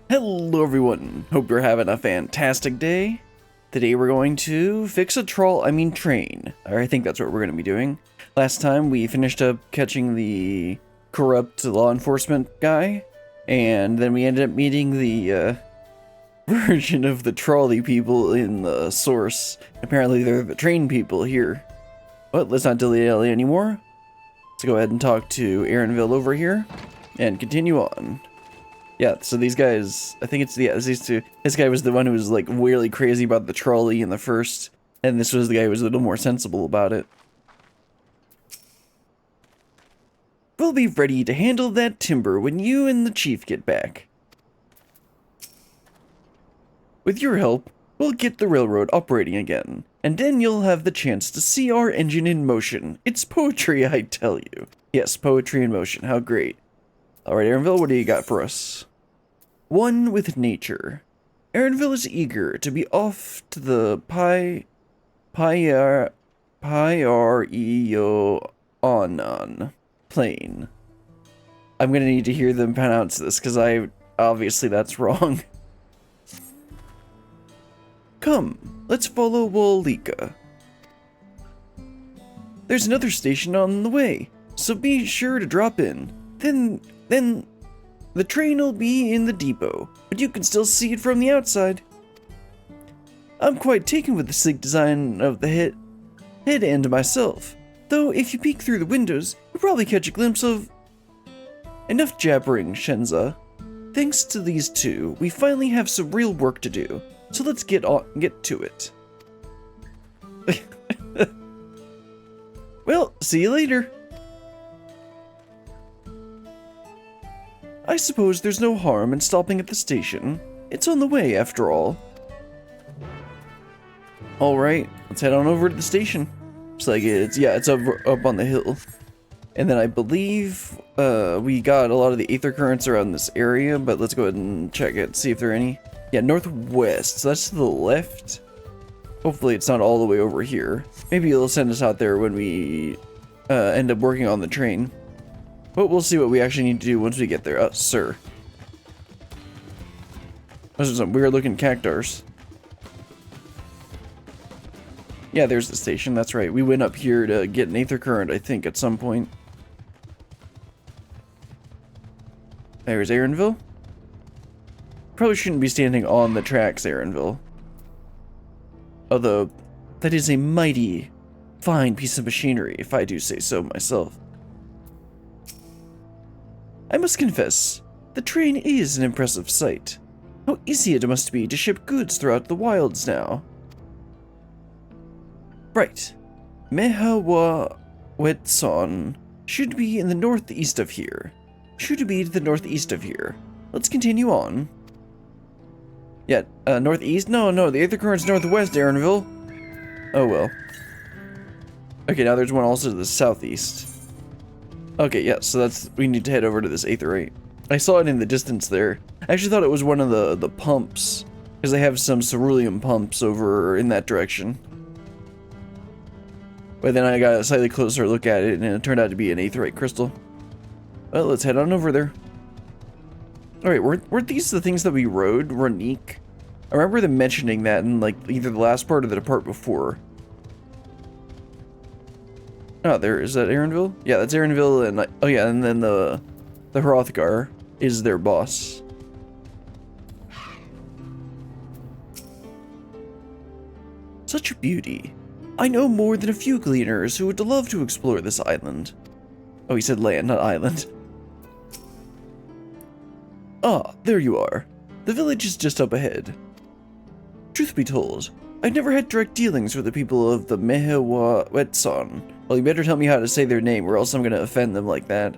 Hello everyone, hope you're having a fantastic day. Today we're going to fix a train. Or I think that's what we're going to be doing. Last time we finished up catching the corrupt law enforcement guy, and then we ended up meeting the version of the trolley people in the source. Apparently they're the train people here. But let's not dilly-dally anymore. Let's go ahead and talk to Aaronville over here, and continue on. Yeah, so these guys, I think it's these two. This guy was the one who was like really crazy about the trolley in the first, and this was the guy who was a little more sensible about it. We'll be ready to handle that timber when you and the chief get back. With your help, we'll get the railroad operating again, and then you'll have the chance to see our engine in motion. It's poetry, I tell you. Yes, poetry in motion, how great. Alright, Aaronville, what do you got for us? One with nature. Aaronville is eager to be off to the Pyeonan plain. I'm gonna need to hear them pronounce this, because obviously that's wrong. Come, let's follow Wolika. There's another station on the way, so be sure to drop in. Then the train will be in the depot, but you can still see it from the outside. I'm quite taken with the sleek design of the head end myself, though if you peek through the windows, you'll probably catch a glimpse of... Enough jabbering, Shenza. Thanks to these two, we finally have some real work to do, so let's get to it. Well, see you later. I suppose there's no harm in stopping at the station. It's on the way, after all. Alright, let's head on over to the station. It's like, it's up on the hill. And then I believe we got a lot of the aether currents around this area, but let's go ahead and check it, see if there are any. Yeah, northwest, so that's to the left. Hopefully it's not all the way over here. Maybe it'll send us out there when we end up working on the train. But we'll see what we actually need to do once we get there. Sir. Those are some weird looking cactars. Yeah, there's the station, that's right. We went up here to get an aether current, I think, at some point. There's Aaronville. Probably shouldn't be standing on the tracks, Aaronville. Although, that is a mighty fine piece of machinery, if I do say so myself. I must confess, the train is an impressive sight. How easy it must be to ship goods throughout the wilds now. Right. Mehawawetson should be in the northeast of here. Should be to the northeast of here. Let's continue on. Yeah, northeast? No, the aether current's northwest, Aaronville. Oh well. Okay, now there's one also to the southeast. Okay, yeah, so we need to head over to this aetherite. I saw it in the distance there. I actually thought it was one of the pumps, because they have some cerulean pumps over in that direction. But then I got a slightly closer look at it, and it turned out to be an aetherite crystal. Well, let's head on over there. Alright, weren't these the things that we rode? Ronique? I remember them mentioning that in, like, either the last part or the part before. Oh, is that Aaronville? Yeah, that's Aaronville, and oh yeah, and then the Hrothgar is their boss. Such a beauty. I know more than a few gleaners who would love to explore this island. Oh, he said land, not island. Ah, there you are. The village is just up ahead. Truth be told, I've never had direct dealings with the people of the Mehawawetson. Well, you better tell me how to say their name, or else I'm gonna offend them like that.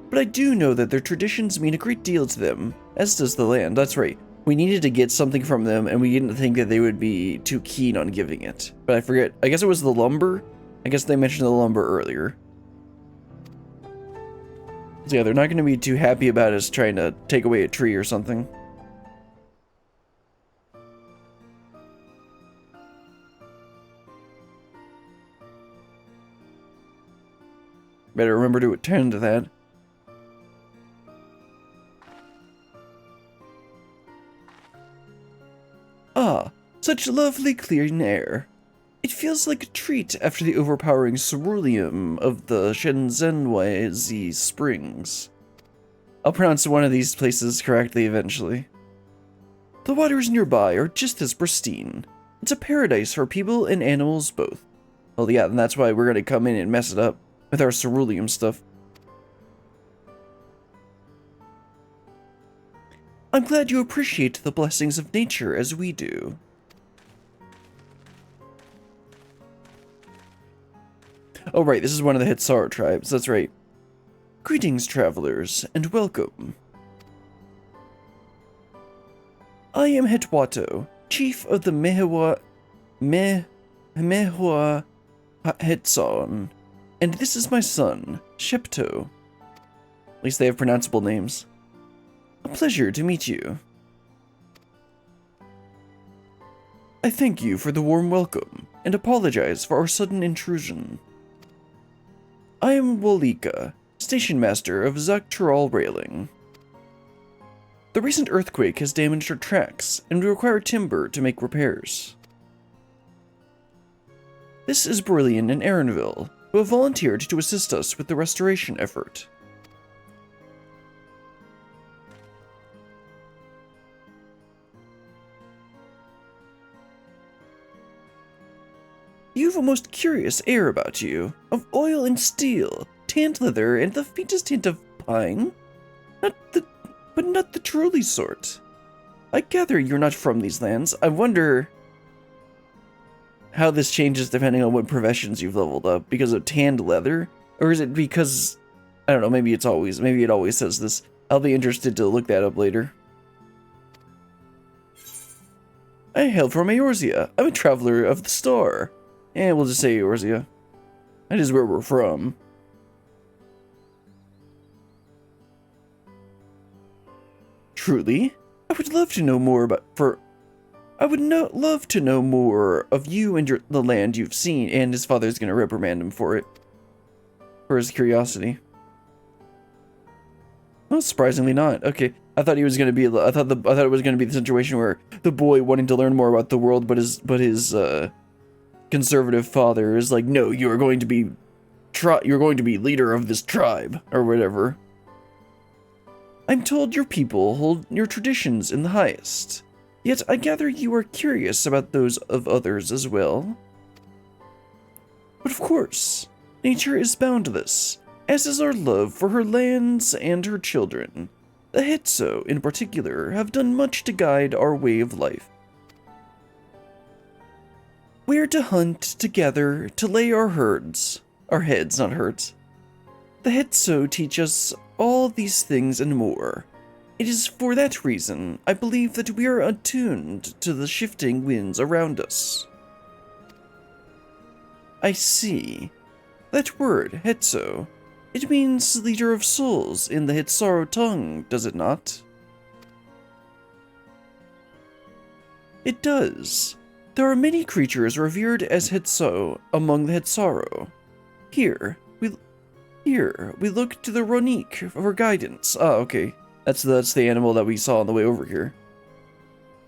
But I do know that their traditions mean a great deal to them, as does the land. That's right. We needed to get something from them, and we didn't think that they would be too keen on giving it. But I forget. I guess it was the lumber? I guess they mentioned the lumber earlier. So yeah, they're not gonna be too happy about us trying to take away a tree or something. Better remember to attend to that. Such lovely clean air. It feels like a treat after the overpowering ceruleum of the Shenzhenweizi Springs. I'll pronounce one of these places correctly eventually. The waters nearby are just as pristine. It's a paradise for people and animals both. Well, yeah, and that's why we're gonna come in and mess it up with our ceruleum stuff. I'm glad you appreciate the blessings of nature as we do. Oh right, this is one of the Hitsaro tribes, that's right. Greetings, travelers, and welcome. I am Hetwato, chief of the Mehua Hetson, and this is my son, Shepto. At least they have pronounceable names. A pleasure to meet you. I thank you for the warm welcome, and apologize for our sudden intrusion. I am Wolika, station master of Zaktural Railing. The recent earthquake has damaged our tracks, and we require timber to make repairs. This is Brillian and Aaronville, who have volunteered to assist us with the restoration effort. You have a most curious air about you, of oil and steel, tanned leather, and the faintest hint of pine. But not the trolley sort. I gather you're not from these lands. I wonder how this changes depending on what professions you've leveled up, because of tanned leather? Or is it because, I don't know, maybe it always says this. I'll be interested to look that up later. I hail from Eorzea. I'm a traveler of the star. And we'll just say Eorzea. That is where we're from. Truly, I would love to know more love to know more of you and the land you've seen, and his father's gonna reprimand him for it. For his curiosity. Well, surprisingly not. Okay, I thought he was gonna be. I thought it was gonna be the situation where the boy wanting to learn more about the world, but his conservative father is like, no, you're going to be leader of this tribe or whatever. I'm told your people hold your traditions in the highest, yet I gather you are curious about those of others as well. But of course, nature is boundless, as is our love for her lands and her children. The Hetso, in particular, have done much to guide our way of life. We're to hunt, to gather, to lay our heads, not herds. The Hetso teach us all these things and more. It is for that reason I believe that we are attuned to the shifting winds around us. I see. That word, Hetso, it means leader of souls in the Hitsaro tongue, does it not? It does. There are many creatures revered as Hetso among the Hitsaro. Here, we look to the Ronique for guidance. Ah, okay. That's the animal that we saw on the way over here.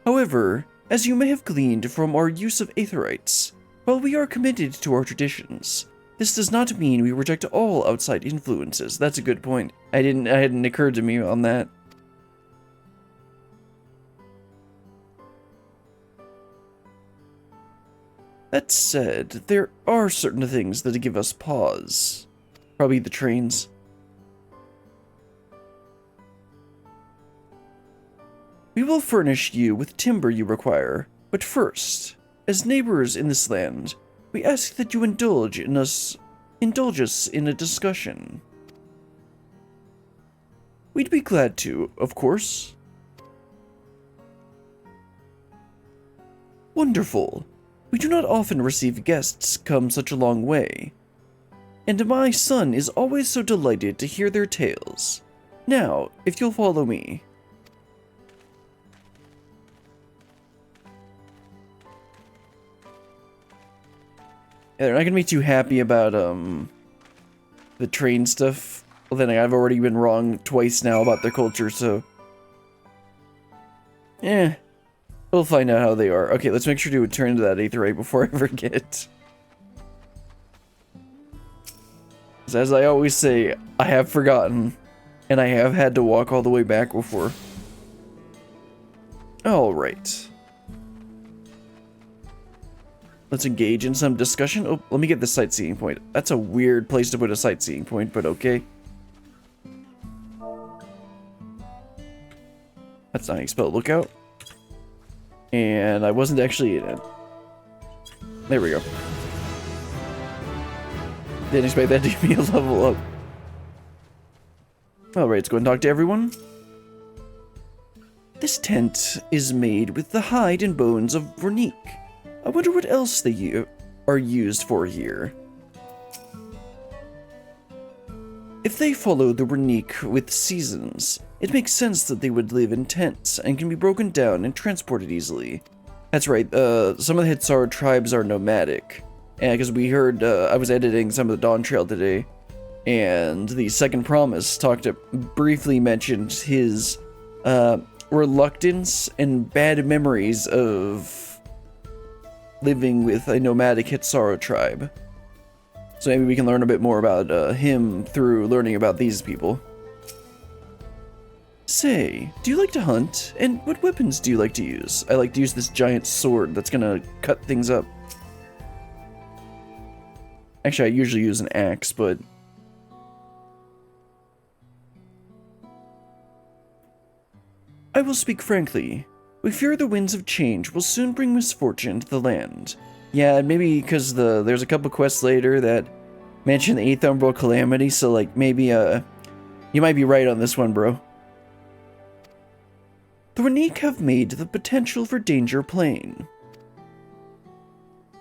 However, as you may have gleaned from our use of aetherites, while we are committed to our traditions, this does not mean we reject all outside influences. That's a good point. It hadn't occurred to me on that. That said, there are certain things that give us pause. Probably the trains. We will furnish you with timber you require, but first, as neighbors in this land, we ask that you indulge us in a discussion. We'd be glad to, of course. Wonderful. We do not often receive guests come such a long way, and my son is always so delighted to hear their tales. Now, if you'll follow me. Yeah, they're not gonna be too happy about the train stuff. Well, then I've already been wrong twice now about their culture, so they'll We'll find out how they are. Okay, let's make sure to turn into that aetherite before I forget. As I always say, I have forgotten, and I have had to walk all the way back before. Alright. Let's engage in some discussion. Oh, let me get the sightseeing point. That's a weird place to put a sightseeing point, but okay. That's not how you spell lookout. And I wasn't actually in it. There we go. Didn't expect that to be a level up. Alright, let's go and talk to everyone. This tent is made with the hide and bones of Vernique. I wonder what else they are used for here. If they follow the Vernique with seasons, it makes sense that they would live in tents and can be broken down and transported easily. That's right, some of the Hitsar tribes are nomadic. And because we heard, I was editing some of the Dawntrail today, and the Second Promise briefly mentioned his reluctance and bad memories of living with a nomadic Hitsara tribe. So maybe we can learn a bit more about him through learning about these people. Say, do you like to hunt? And what weapons do you like to use? I like to use this giant sword that's gonna cut things up. Actually, I usually use an axe, but... I will speak frankly. We fear the winds of change will soon bring misfortune to the land. Yeah, maybe because there's a couple quests later that mention the 8th Umbral Calamity, so like maybe you might be right on this one, bro. The Vernique have made the potential for danger plain.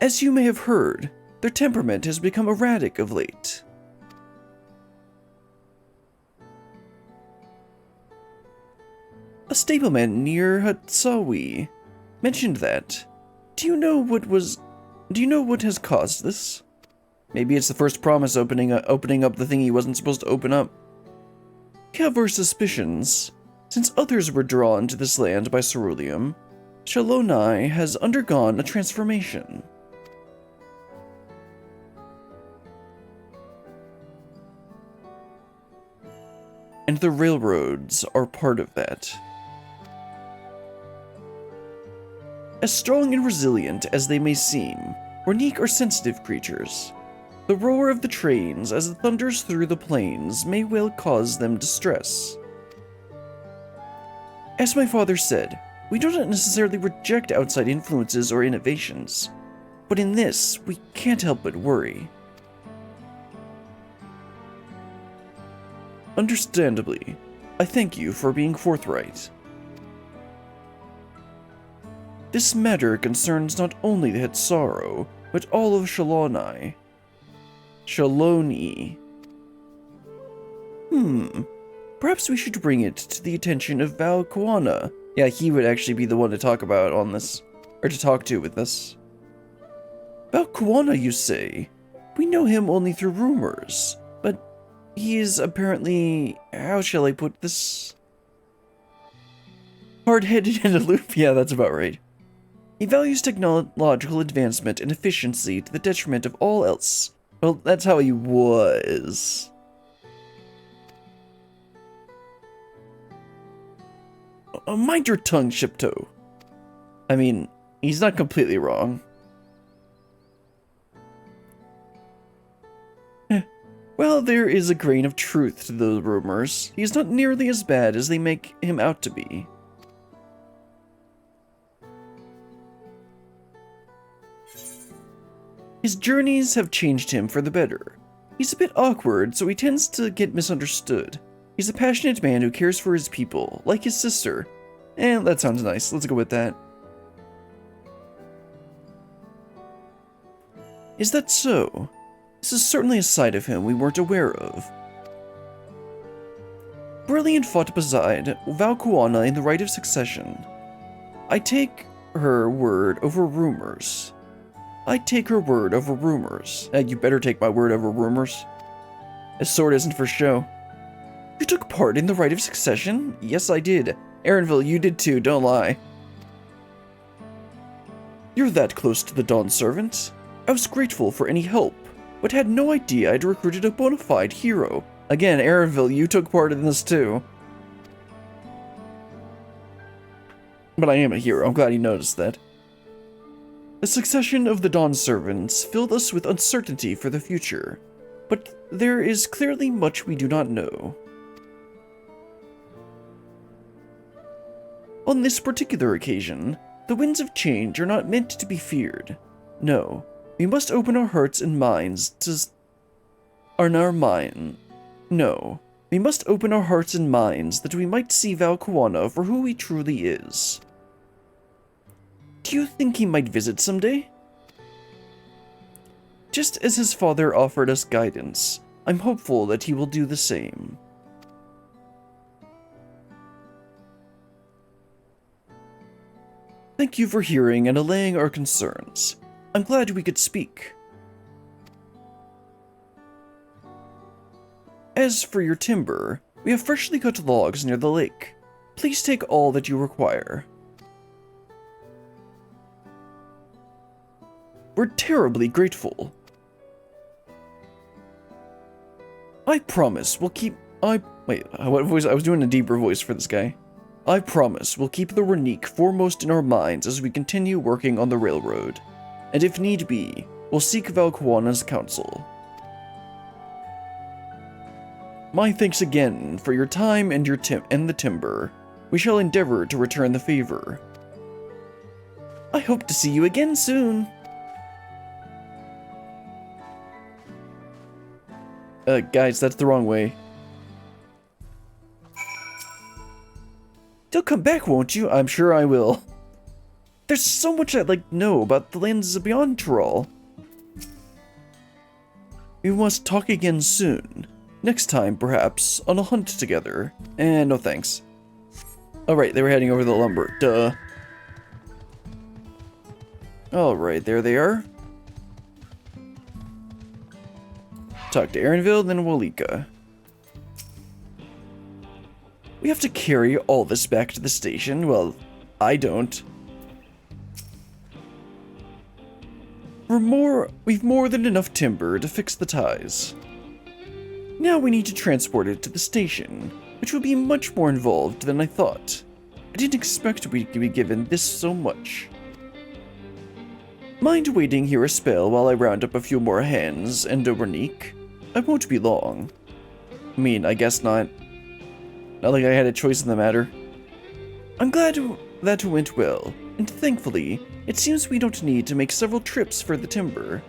As you may have heard, their temperament has become erratic of late. A stableman near Hatsawi mentioned that. Do you know what has caused this? Maybe it's the First Promise opening up the thing he wasn't supposed to open up. We have our suspicions. Since others were drawn to this land by ceruleum, Shalonai has undergone a transformation. And the railroads are part of that. As strong and resilient as they may seem, Vernique are sensitive creatures. The roar of the trains as it thunders through the plains may well cause them distress. As my father said, we do not necessarily reject outside influences or innovations, but in this, we can't help but worry. Understandably, I thank you for being forthright. This matter concerns not only the Hitsaro, but all of Shaloni. Perhaps we should bring it to the attention of Val Kuana. Yeah, he would actually be the one to talk about on this, or to talk to with this. Val Kuana, you say? We know him only through rumors, but he is apparently, how shall I put this? Hard-headed and aloof, yeah, that's about right. He values technological advancement and efficiency to the detriment of all else. Well, that's how he was. Mind your tongue, Shipto. I mean, he's not completely wrong. Well, there is a grain of truth to those rumors. He is not nearly as bad as they make him out to be. His journeys have changed him for the better. He's a bit awkward, so he tends to get misunderstood. He's a passionate man who cares for his people, like his sister. And that sounds nice. Let's go with that. Is that so? This is certainly a side of him we weren't aware of. Brilliant fought beside Val Kuana in the right of succession. I take her word over rumors. You better take my word over rumors. This sword isn't for show. You took part in the right of succession? Yes, I did. Aaronville, you did too, don't lie. You're that close to the Dawn Servant. I was grateful for any help, but had no idea I'd recruited a bona fide hero. Again, Aaronville, you took part in this too. But I am a hero. I'm glad you noticed that. The succession of the Dawn Servants filled us with uncertainty for the future, but there is clearly much we do not know. On this particular occasion, the winds of change are not meant to be feared. No, we must open our hearts and minds to... No, we must open our hearts and minds that we might see Valkuana for who he truly is. Do you think he might visit someday? Just as his father offered us guidance, I'm hopeful that he will do the same. Thank you for hearing and allaying our concerns. I'm glad we could speak. As for your timber, we have freshly cut logs near the lake. Please take all that you require. We're terribly grateful. I promise we'll keep... Wait, what voice? I was doing a deeper voice for this guy. I promise we'll keep the Renique foremost in our minds as we continue working on the railroad. And if need be, we'll seek Valkuana's counsel. My thanks again for your time and the timber. We shall endeavor to return the favor. I hope to see you again soon. Guys, that's the wrong way. You'll come back, won't you? I'm sure I will. There's so much I'd like to know about the lands beyond Troll. We must talk again soon. Next time, perhaps, on a hunt together. And no thanks. Alright, they were heading over the lumber. Duh. Alright, there they are. Talk to Aaronville, then Walika. We have to carry all this back to the station? Well, I don't. We've more than enough timber to fix the ties. Now we need to transport it to the station, which will be much more involved than I thought. I didn't expect we'd be given this so much. Mind waiting here a spell while I round up a few more hens and a Renique? I won't be long. I mean, I guess not. Not like I had a choice in the matter. I'm glad that went well, and thankfully, it seems we don't need to make several trips for the timber.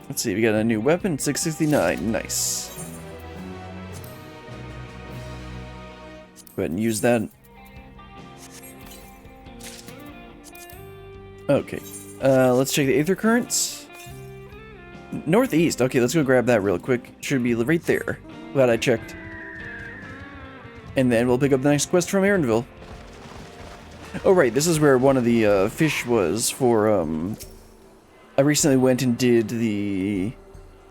Let's see, we got a new weapon, 669, nice. Go ahead and use that. Okay, let's check the Aether Currents. Northeast, okay, let's go grab that real quick. Should be right there. Glad I checked. And then we'll pick up the next quest from Aaronville. Oh right, this is where one of the fish was for, I recently went and did the,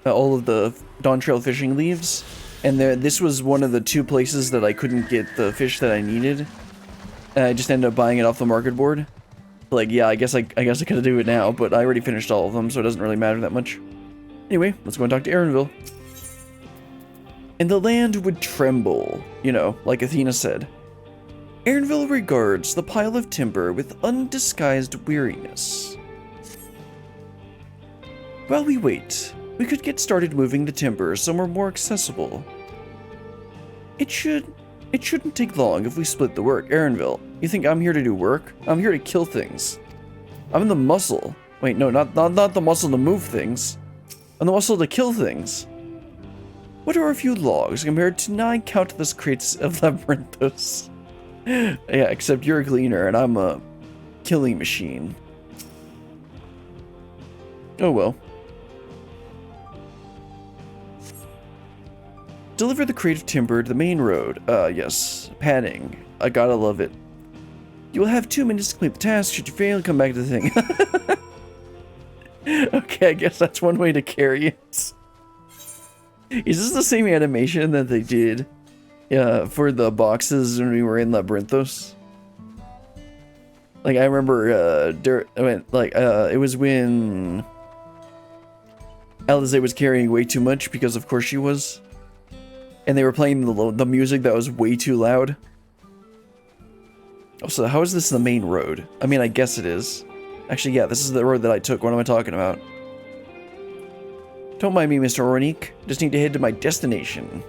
all of the Dawntrail fishing leaves. And this was one of the 2 places that I couldn't get the fish that I needed. And I just ended up buying it off the market board. Like, yeah, I guess I could do it now, but I already finished all of them, so it doesn't really matter that much. Anyway, let's go and talk to Aaronville. And the land would tremble, you know, like Athena said. Aaronville regards the pile of timber with undisguised weariness. While we wait, we could get started moving the timber somewhere more accessible. It shouldn't take long if we split the work. Aaronville, you think I'm here to do work? I'm here to kill things. I'm the muscle. Wait, no, not the muscle to move things. I'm the muscle to kill things. What are a few logs compared to 9 countless crates of labyrinthos? Yeah, except you're a cleaner and I'm a killing machine. Oh well. Deliver the crate of timber to the main road. Yes. Padding. I gotta love it. You will have 2 minutes to complete the task. Should you fail, come back to the thing. Okay, I guess that's one way to carry it. Is this the same animation that they did for the boxes when we were in Labyrinthos? Like, I remember, it was when Alize was carrying way too much, because of course she was. And they were playing the music that was way too loud. Oh, so how is this the main road? I mean, I guess it is. Actually, yeah, this is the road that I took. What am I talking about? Don't mind me, Mr. Ornique. Just need to head to my destination.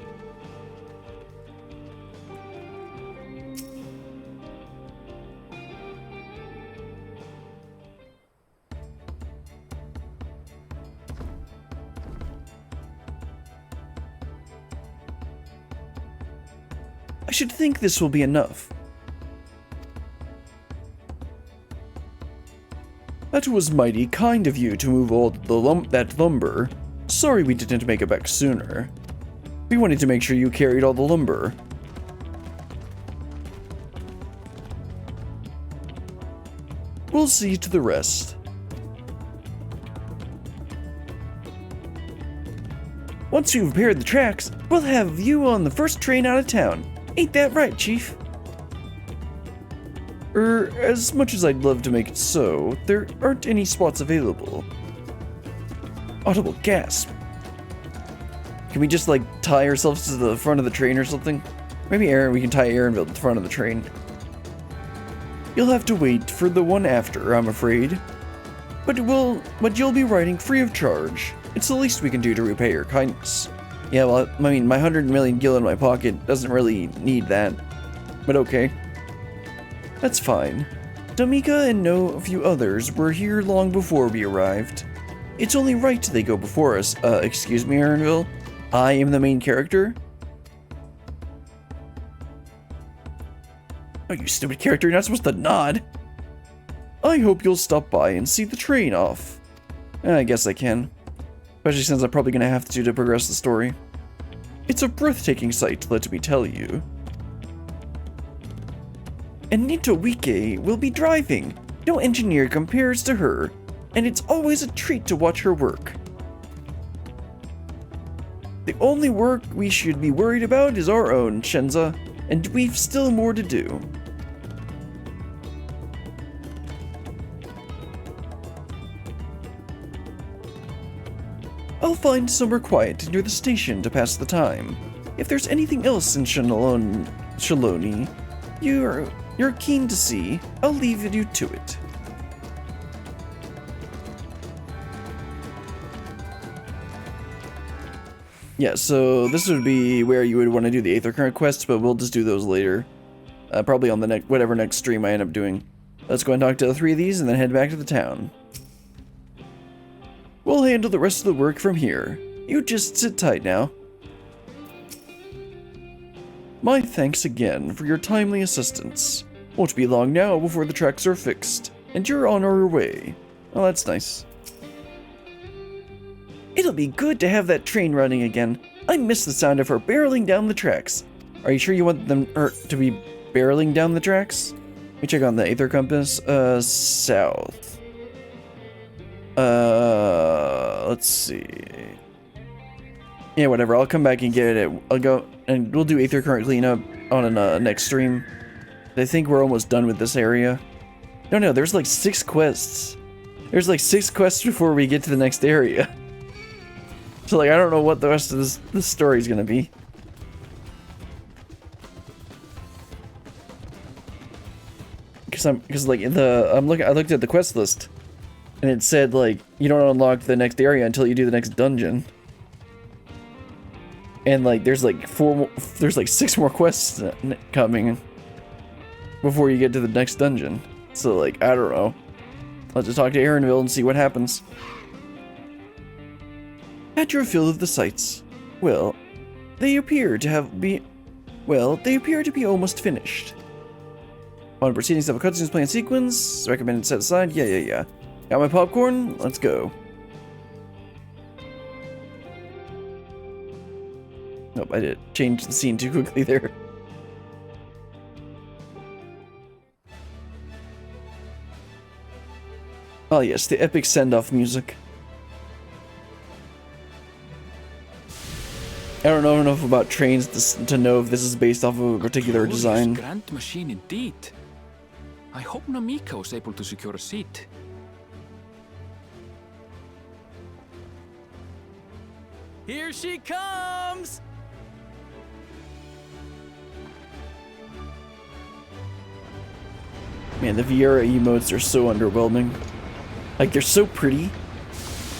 I should think this will be enough. That was mighty kind of you to move all that lumber. Sorry we didn't make it back sooner. We wanted to make sure you carried all the lumber. We'll see to the rest. Once you've repaired the tracks, we'll have you on the first train out of town. Ain't that right, Chief? As much as I'd love to make it so, there aren't any spots available. Audible gasp. Can we just, like, tie ourselves to the front of the train or something? Maybe we can tie Aaronville to the front of the train. You'll have to wait for the one after, I'm afraid. But you'll be riding free of charge. It's the least we can do to repay your kindness. Yeah, well, I mean, my 100 million gil in my pocket doesn't really need that. But okay. That's fine. Damika and a few others were here long before we arrived. It's only right they go before us. Excuse me, Aaronville? I am the main character? Oh, you stupid character, you're not supposed to nod. I hope you'll stop by and see the train off. I guess I can. Especially since I'm probably gonna have to progress the story. It's a breathtaking sight, let me tell you. And Nito Wike will be driving. No engineer compares to her, and it's always a treat to watch her work. The only work we should be worried about is our own, Shenza, and we've still more to do. I'll find somewhere quiet near the station to pass the time. If there's anything else in Shaloni you're keen to see, I'll leave you to it. Yeah, so this would be where you would want to do the Aether Current quests, but we'll just do those later. Probably on the whatever next stream I end up doing. Let's go and talk to the 3 of these and then head back to the town. We'll handle the rest of the work from here. You just sit tight now. My thanks again for your timely assistance. Won't be long now before the tracks are fixed, and you're on our way. Oh, that's nice. It'll be good to have that train running again. I miss the sound of her barreling down the tracks. Are you sure you want them to be barreling down the tracks? Let me check on the Aether Compass. South. Let's see. Yeah, whatever. I'll come back and get it. I'll go and we'll do Aether Current cleanup on a next stream. I think we're almost done with this area. No, there's like 6 quests. There's like 6 quests before we get to the next area. So like I don't know what the rest of this story is gonna be. Because like I looked at the quest list, and it said like you don't unlock the next area until you do the next dungeon. And like there's like 6 more quests coming before you get to the next dungeon. So like I don't know. Let's just talk to Aaronville and see what happens. At your fill of the sights. Well, they appear to be almost finished. On proceedings of a cutscenes plan sequence, recommended set aside. Yeah. Got my popcorn? Let's go. Nope, I did change the scene too quickly there. Oh yes, the epic send-off music. I don't know enough about trains to know if this is based off of a particular design. Grand machine indeed. I hope Namiko's able to secure a seat. Here she comes! Man, the Viera emotes are so underwhelming. Like, they're so pretty.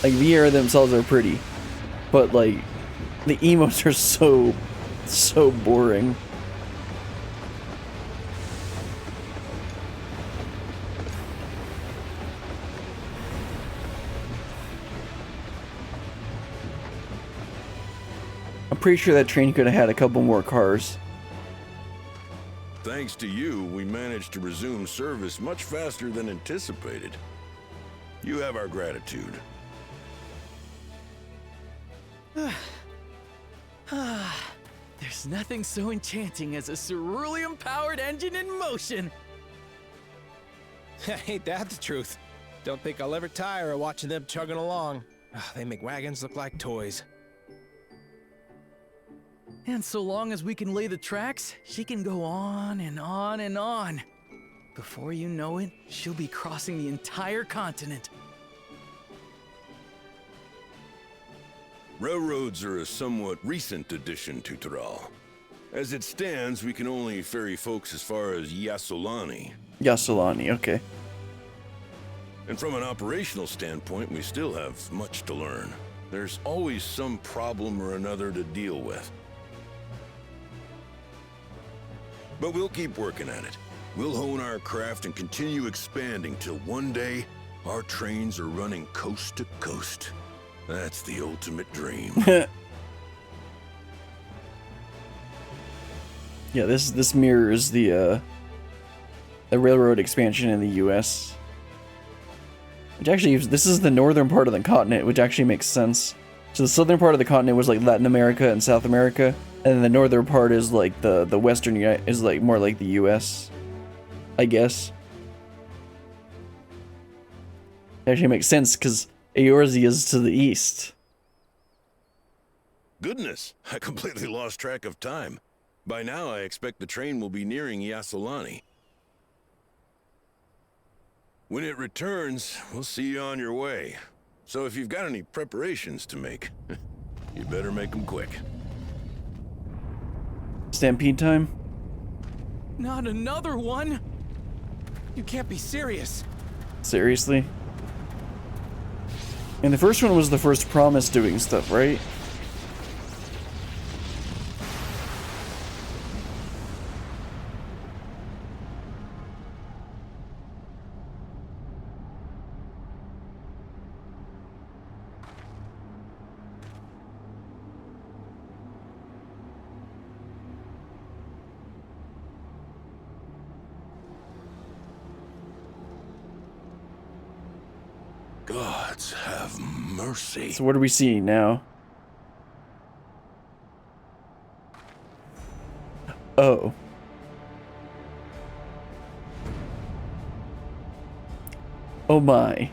Like, Viera themselves are pretty. But, like, the emotes are so boring. I'm pretty sure that train could have had a couple more cars. Thanks to you, we managed to resume service much faster than anticipated. You have our gratitude. There's nothing so enchanting as a cerulean-powered engine in motion. Ain't that the truth? Don't think I'll ever tire of watching them chugging along. They make wagons look like toys. And so long as we can lay the tracks, she can go on and on and on. Before you know it, she'll be crossing the entire continent. Railroads are a somewhat recent addition to Tyrol. As it stands, we can only ferry folks as far as Yasolani. Yasolani, okay. And from an operational standpoint, we still have much to learn. There's always some problem or another to deal with. But we'll keep working at it. We'll hone our craft and continue expanding till one day, our trains are running coast to coast. That's the ultimate dream. Yeah, this mirrors the railroad expansion in the U.S. Which actually, this is the northern part of the continent, which actually makes sense. So the southern part of the continent was like Latin America and South America, and then the northern part is like the western is like more like the U.S. I guess. It actually makes sense because Eorzea is to the east. Goodness, I completely lost track of time. By now, I expect the train will be nearing Yasolani. When it returns, we'll see you on your way. So if you've got any preparations to make, you better make them quick. Stampede time? Not another one! You can't be serious. Seriously? And the first one was the first promise doing stuff, right? Gods have mercy. So what are we seeing now? Oh. Oh my.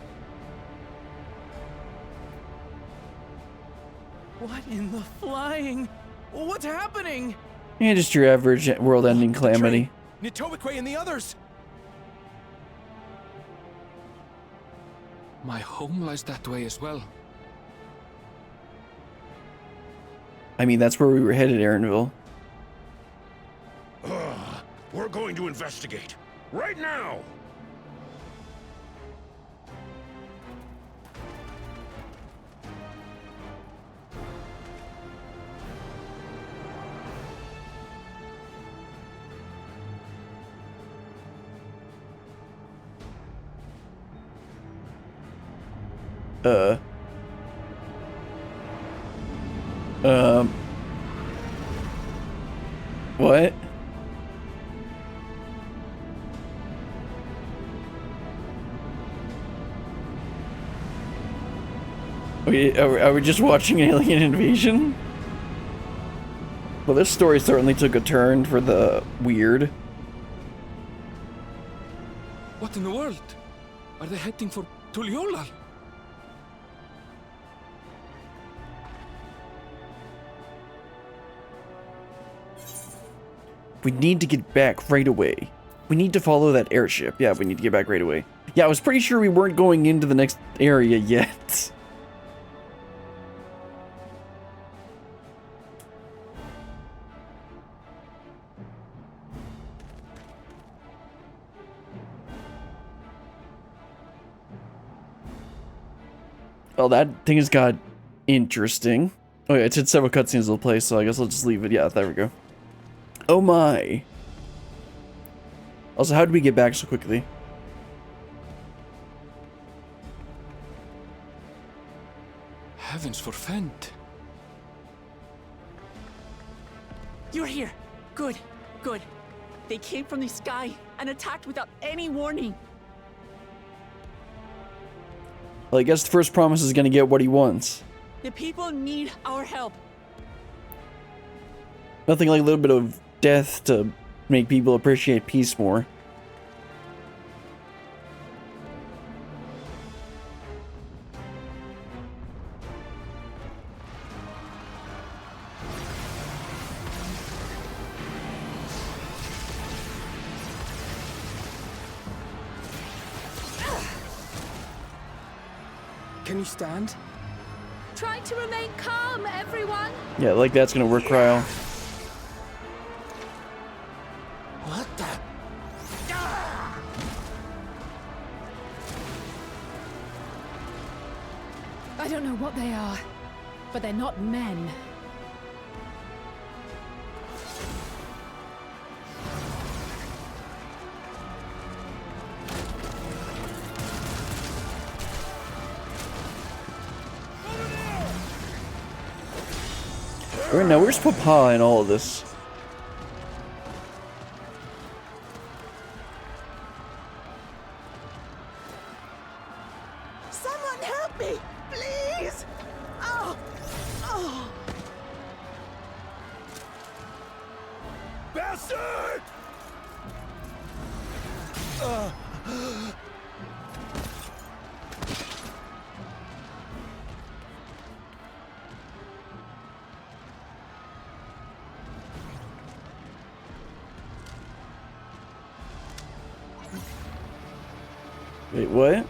What in the flying? What's happening? Yeah, just your average world-ending calamity. Nitobekwe and the others. My home lies that way as well. I mean, that's where we were headed, Aaronville. We're going to investigate. Right now! What? Are we just watching Alien Invasion? Well, this story certainly took a turn for the weird. What in the world? Are they heading for Tuliolal? We need to get back right away. we need to follow that airship. Yeah, we need to get back right away. Yeah, I was pretty sure we weren't going into the next area yet. Well, that thing has got interesting. Oh yeah, it said several cutscenes will play, so I guess I'll just leave it. Yeah, there we go. Oh my. Also, how did we get back so quickly? Heavens forfend. You're here. Good, good. They came from the sky and attacked without any warning. Well, I guess the first promise is gonna get what he wants. The people need our help. Nothing like a little bit of death to make people appreciate peace more. Can you stand? Try to remain calm, everyone. Yeah, like that's gonna work, Ryle. What the? I don't know what they are, but they're not men. Alright, now where's Papa in all of this? Someone help me, please! Oh! Oh! Bastard! Wait, what?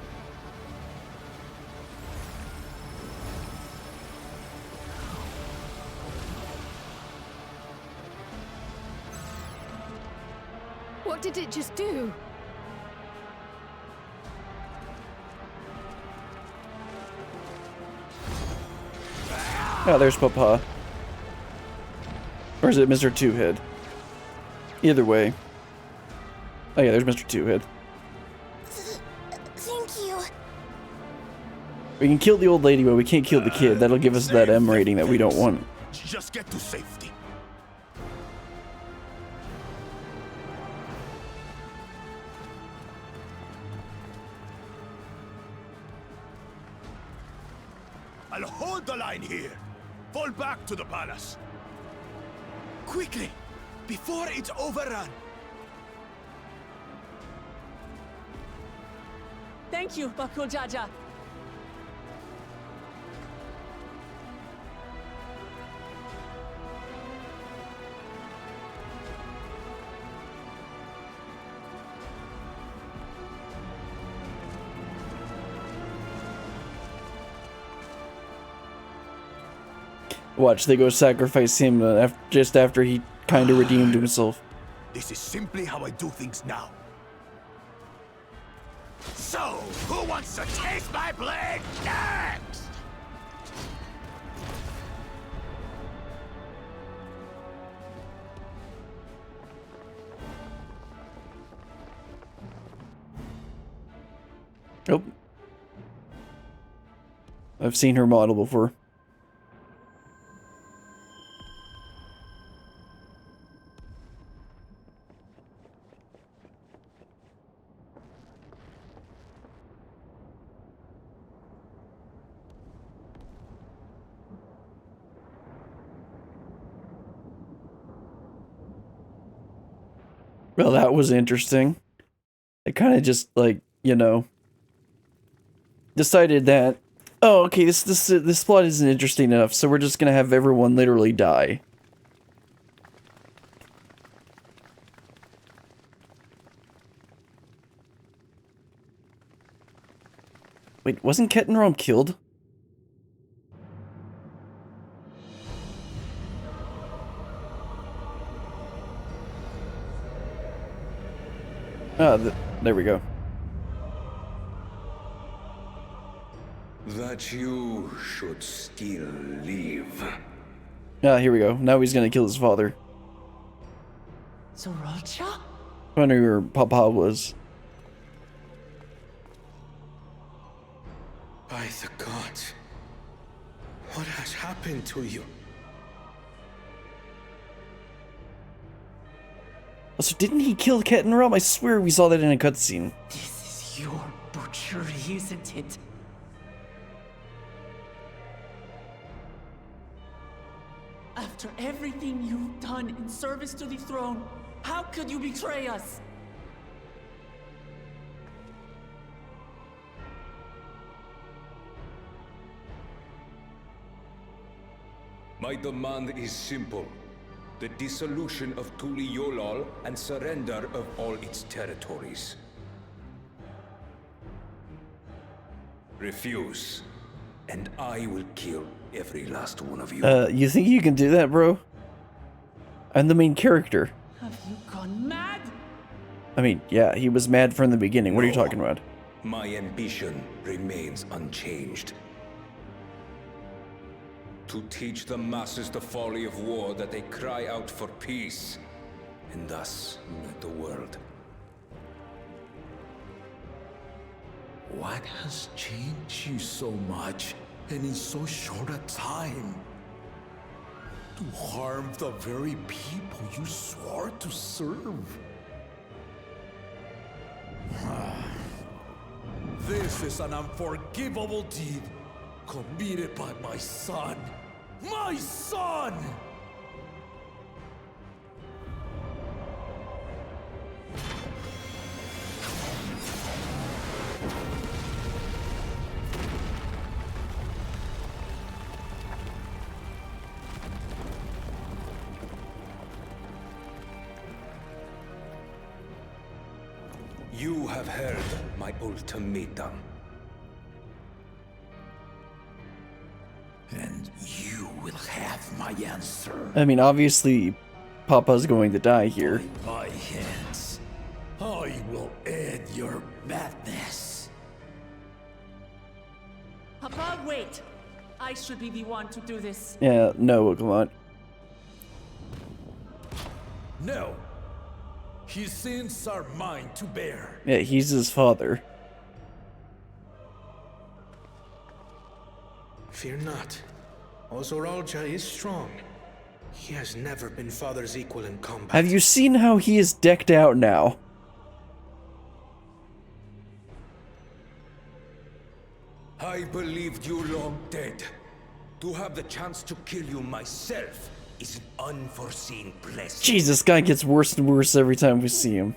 What did it just do? Oh, there's Papa. Or is it Mr. Two-Head? Either way. Oh yeah, there's Mr. Two-Head. Thank you. We can kill the old lady, but we can't kill the kid. That'll give us that M rating that we don't want. Just get to safety. I'll hold the line here. Fall back to the palace. Quickly, before it's overrun. Thank you, Bakul Jaja. Watch, they go sacrifice him just after he kind of redeemed himself. This is simply how I do things now. So, who wants to taste my blade next? Nope. I've seen her model before. Well, that was interesting. I kind of just, like, you know, decided that, oh, okay, this plot isn't interesting enough, so we're just gonna have everyone literally die. Wait, wasn't Kettenrom killed? Ah, there we go. That you should still live. Ah, here we go. Now he's gonna kill his father. Zoralcha? I wonder where Papa was. By the gods, what has happened to you? So didn't he kill Kettenrom? I swear we saw that in a cutscene. This is your butchery, isn't it? After everything you've done in service to the throne, how could you betray us? My demand is simple. The dissolution of Tuli Yolal and surrender of all its territories. Refuse, and I will kill every last one of you. You think you can do that, bro? I'm the main character. Have you gone mad? I mean, yeah, he was mad from the beginning. What are you No. talking about? My ambition remains unchanged. To teach the masses the folly of war, that they cry out for peace, and thus unite the world. What has changed you so much, and in so short a time? To harm the very people you swore to serve. This is an unforgivable deed committed by my son. My son! You have heard my ultimatum. And you will have my answer. I mean, obviously, Papa's going to die here. By my hands, I will end your madness. Papa, wait! I should be the one to do this. Yeah, no, come on. No. His sins are mine to bear. Yeah, he's his father. Fear not. Ozoralja is strong. He has never been father's equal in combat. Have you seen how he is decked out now? I believed you long dead. To have the chance to kill you myself is an unforeseen blessing. Jeez, this guy gets worse and worse every time we see him.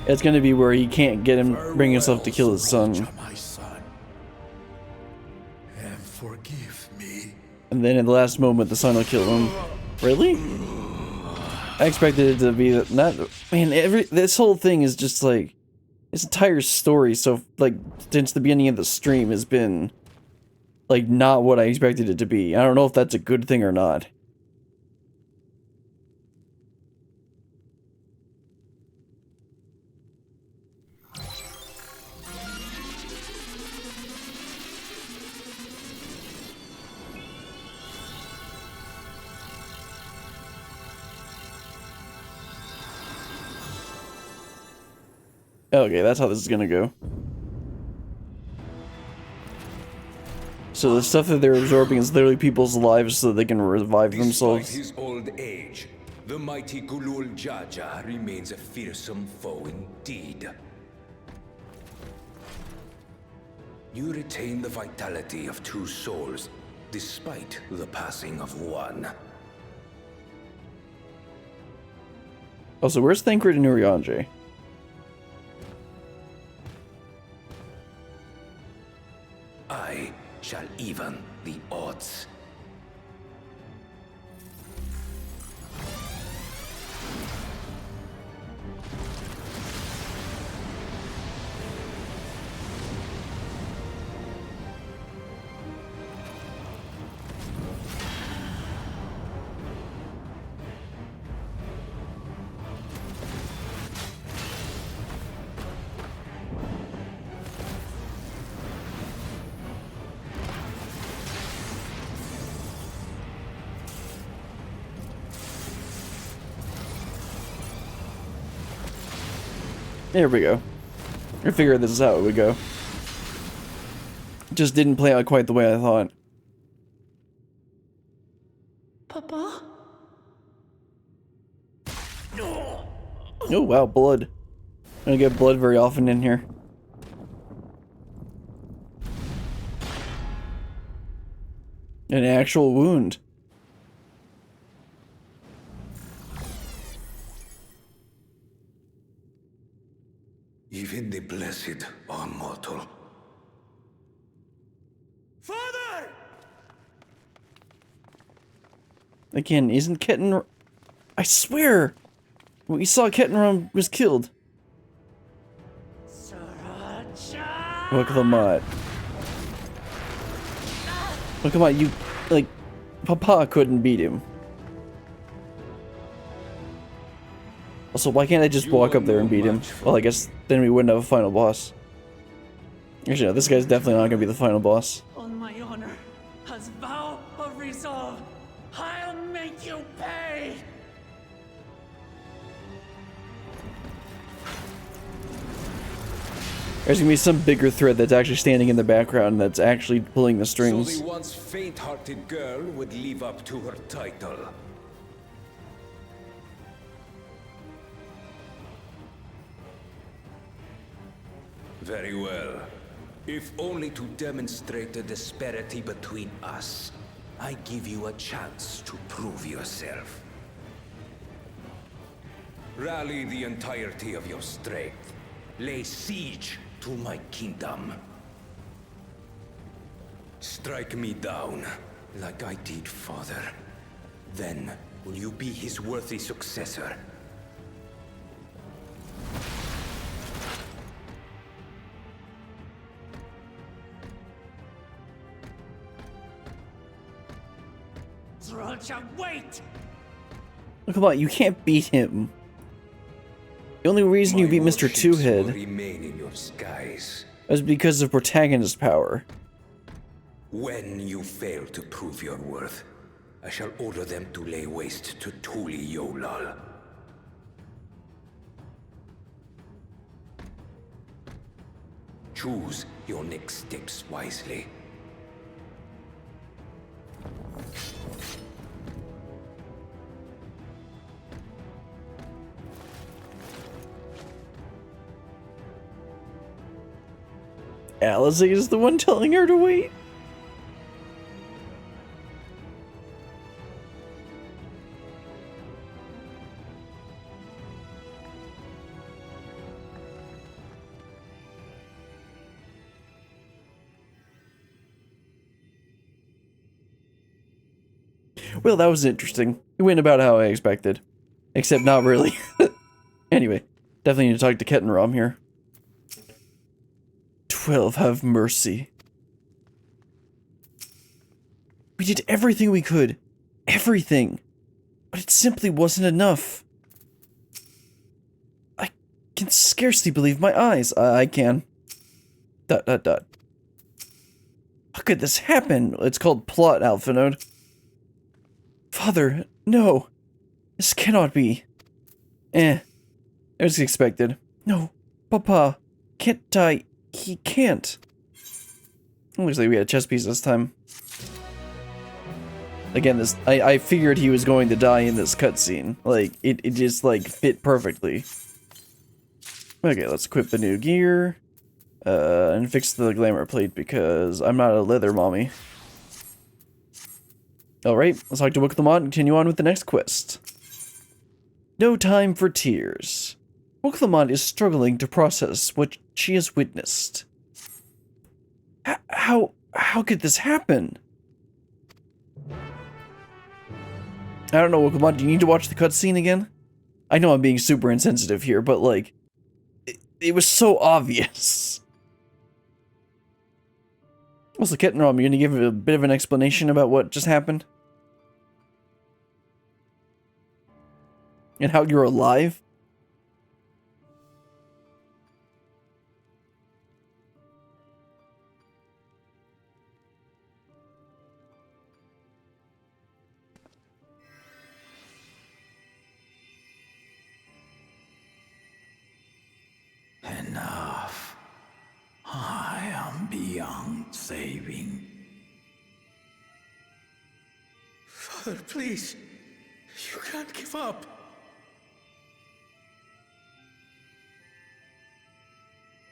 It's gonna be where he can't get him, bring himself to kill his son. My son. And forgive me. And then at the last moment, the son will kill him. Really? I expected it to be not. Man, this whole thing is just like this entire story. So like since the beginning of the stream has been like not what I expected it to be. I don't know if that's a good thing or not. Okay, that's how this is gonna go. So the stuff that they're absorbing is literally people's lives so they can revive themselves. Despite his old age, the mighty Gulul Jaja remains a fearsome foe indeed. You retain the vitality of 2 souls, despite the passing of 1. Also, where's Thancred and Urianger? I shall even the odds. There we go. I figured this is how it would go. Just didn't play out quite the way I thought. Papa? Oh wow, blood. I don't get blood very often in here. An actual wound. Even the blessed are mortal. Father! Again, isn't Kitten... I swear! We saw Kettenram was killed. Look at the mod. Look at you, like, Papa couldn't beat him. Also, why can't I just walk up there and beat him? Well, I guess then we wouldn't have a final boss. Actually, no, this guy's definitely not gonna be the final boss. On my honor, as vow of resolve, I'll make you pay! There's gonna be some bigger thread that's actually standing in the background that's actually pulling the So strings. the once faint-hearted girl would live up to her title. Very well. If only to demonstrate the disparity between us, I give you a chance to prove yourself. Rally the entirety of your strength. Lay siege to my kingdom. Strike me down, like I did father. Then, will you be his worthy successor? Zralcha, wait! Look, come on, you can't beat him. The only reason you beat Mr. Two-Head Remain in your skies. was because of protagonist power. When you fail to prove your worth, I shall order them to lay waste to Tuli Yolal. Choose your next steps wisely. Alizé is the one telling her to wait? Well, that was interesting. It went about how I expected. Except not really. Anyway, definitely need to talk to Kettenram here. 12, have mercy. We did everything we could. Everything. But it simply wasn't enough. I can scarcely believe my eyes. I can. ... How could this happen? It's called plot, Alphanode. Father, no. This cannot be. It was expected. No, Papa can't die. He can't. Looks like we had a chess piece this time. Again, I figured he was going to die in this cutscene. Like, it just, like, fit perfectly. Okay, let's equip the new gear. And fix the glamour plate because I'm not a leather mommy. Alright, let's talk to Wuklamont and continue on with the next quest. No time for tears. Wuklamont is struggling to process what she has witnessed. How could this happen? I don't know, Wuklamont, do you need to watch the cutscene again? I know I'm being super insensitive here, but like, it was so obvious. Also, Kettenrom, you're gonna give a bit of an explanation about what just happened? And how you're alive? Enough. I am beyond saving. Father, please. You can't give up.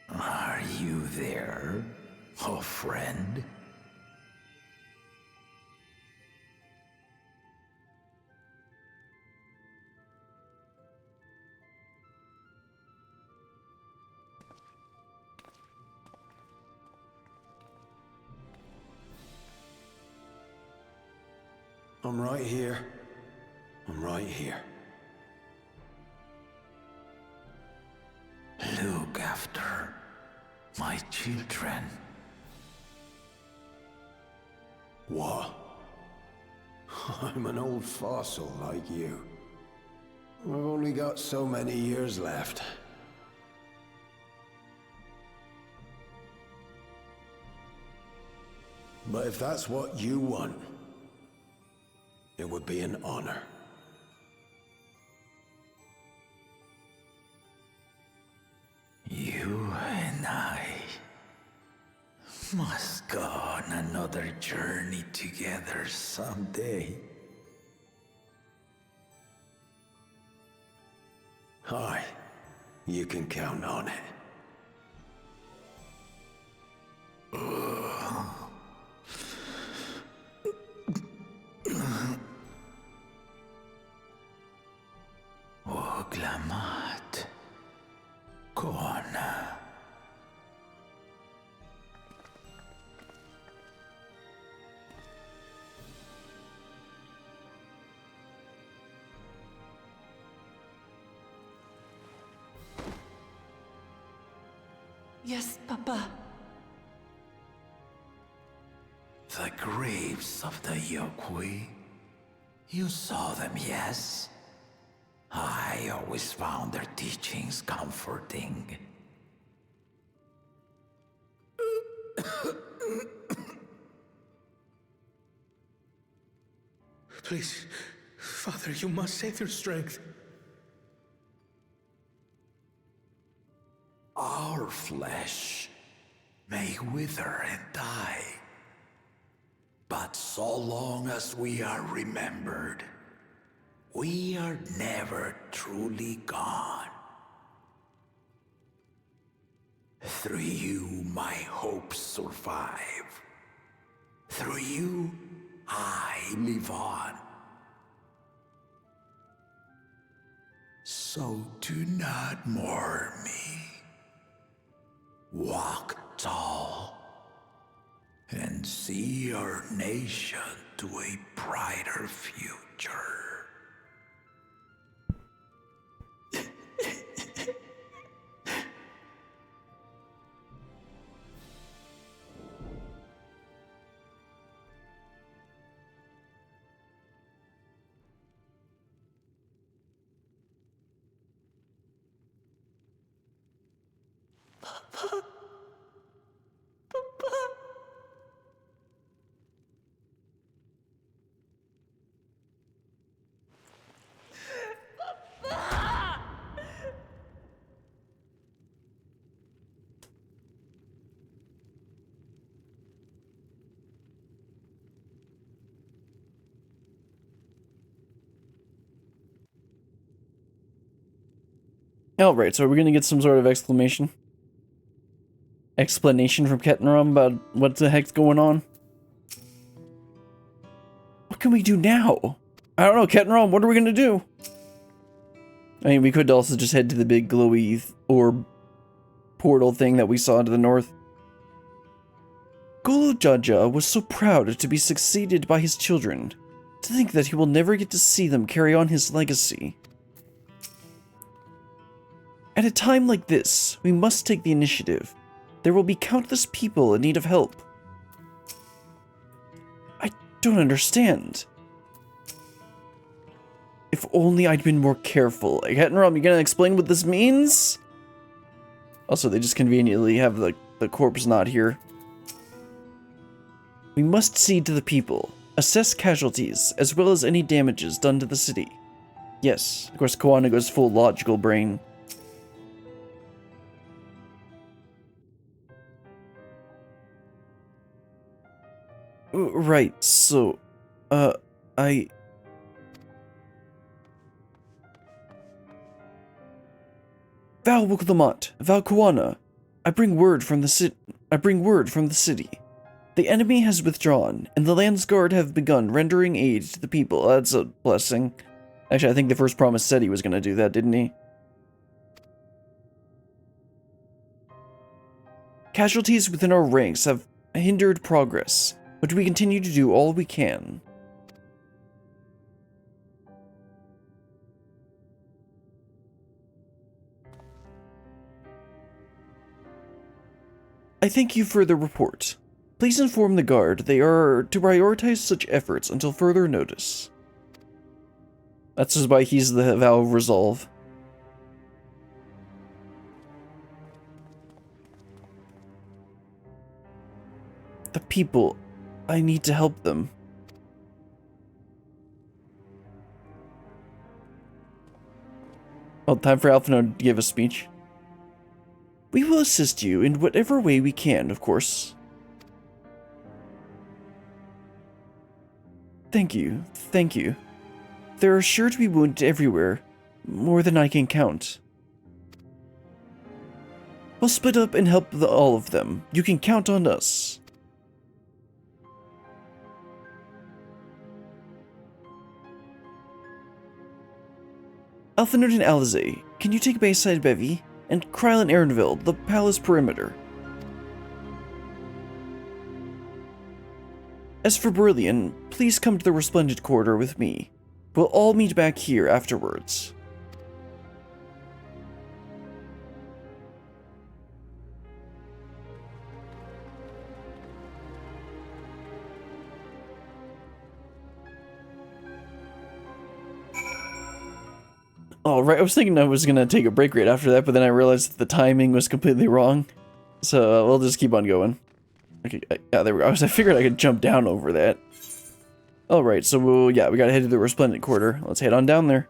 Are you there, oh friend? I'm right here. I'm right here. Look after my children. What? I'm an old fossil like you. I've only got so many years left. But if that's what you want, it would be an honor. You and I must go on another journey together someday. Aye, you can count on it. Wuklamont. Kona. Yes, Papa. The graves of the Yokwi. You saw them, yes? I always found their teachings comforting. Please, Father, you must save their strength. Our flesh may wither and die, but so long as we are remembered, we are never truly gone. Through you, my hopes survive. Through you, I live on. So do not mourn me. Walk tall and see our nation to a brighter future. Alright, so are we gonna get some sort of explanation from Kettenrum about what the heck's going on? What can we do now? I don't know, Kettenrum, what are we gonna do? I mean, we could also just head to the big glowy orb portal thing that we saw to the north. Gulujaja was so proud to be succeeded by his children. To think that he will never get to see them carry on his legacy. At a time like this, we must take the initiative. There will be countless people in need of help. I don't understand. If only I'd been more careful. Kettenrum, you gonna explain what this means? Also, they just conveniently have the corpse not here. We must cede to the people. Assess casualties, as well as any damages done to the city. Yes, of course, Koana goes full logical brain. Right, so, Val Wuklamont, Val Koana, I bring word from the city. The enemy has withdrawn, and the Landsguard have begun rendering aid to the people. That's a blessing. Actually, I think the first promise said he was going to do that, didn't he? Casualties within our ranks have hindered progress, but we continue to do all we can. I thank you for the report. Please inform the guard they are to prioritize such efforts until further notice. That's just why he's the vow of resolve. The people, I need to help them. Well, time for Alphino to give a speech. We will assist you in whatever way we can, of course. Thank you, thank you. There are sure to be wounded everywhere, more than I can count. We'll split up and help all of them. You can count on us. Alphinote and Alizé, can you take Bayside Bevy? And Kryl and Aaronville, the palace perimeter. As for Brillian, please come to the Resplendent Corridor with me. We'll all meet back here afterwards. Oh, right, I was thinking I was gonna take a break right after that, but then I realized that the timing was completely wrong. So, we'll just keep on going. Okay, yeah, there we go. I figured I could jump down over that. Alright, so yeah, we gotta head to the Resplendent Quarter. Let's head on down there.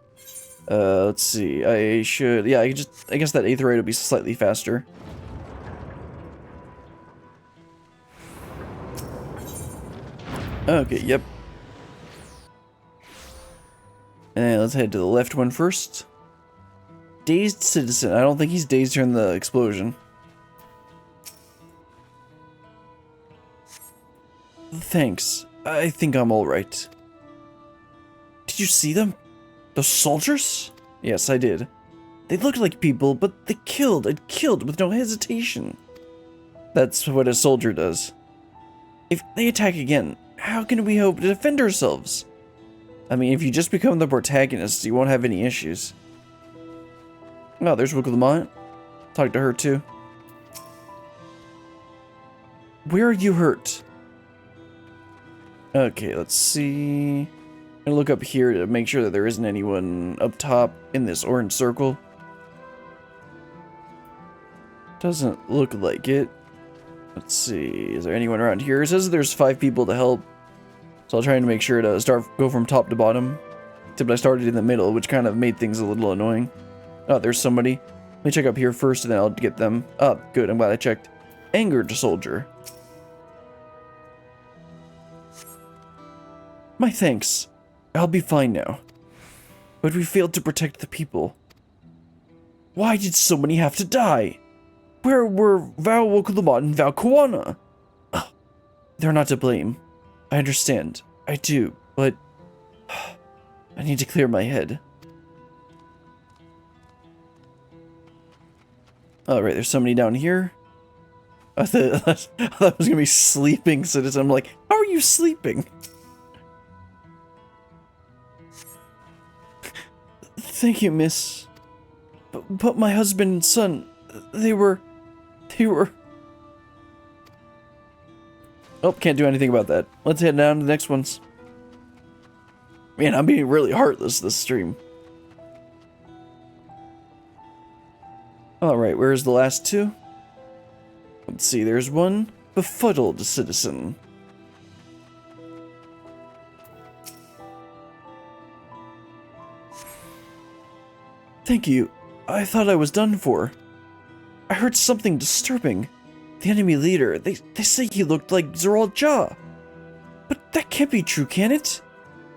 Let's see, I guess that Aetheryte will be slightly faster. Okay, yep. And let's head to the left one first. Dazed Citizen. I don't think he's dazed during the explosion. Thanks. I think I'm alright. Did you see them? Those soldiers? Yes, I did. They looked like people, but they killed and killed with no hesitation. That's what a soldier does. If they attack again, how can we hope to defend ourselves? I mean, if you just become the protagonist, you won't have any issues. Oh, there's Wuklamont. Talk to her too. Where are you hurt? Okay, let's see. I'm gonna look up here to make sure that there isn't anyone up top in this orange circle. Doesn't look like it. Let's see. Is there anyone around here? It says there's 5 people to help. So I'll try to make sure to go from top to bottom. Except I started in the middle, which kind of made things a little annoying. Oh, there's somebody. Let me check up here first, and then I'll get them. Oh, good. I'm glad I checked. Angered soldier. My thanks. I'll be fine now. But we failed to protect the people. Why did so many have to die? Where were Val Wokulamot and Val Kuana? They're not to blame. I understand. I do, but I need to clear my head. Alright, there's somebody down here. I thought I was gonna be sleeping citizen. I'm like, how are you sleeping? Thank you, miss. But my husband and son, they were... Oh, can't do anything about that. Let's head down to the next ones. Man, I'm being really heartless this stream. Alright, where's the last two? Let's see, there's one befuddled citizen. Thank you. I thought I was done for. I heard something disturbing. The enemy leader, they say he looked like Zeral Jah. But that can't be true, can it?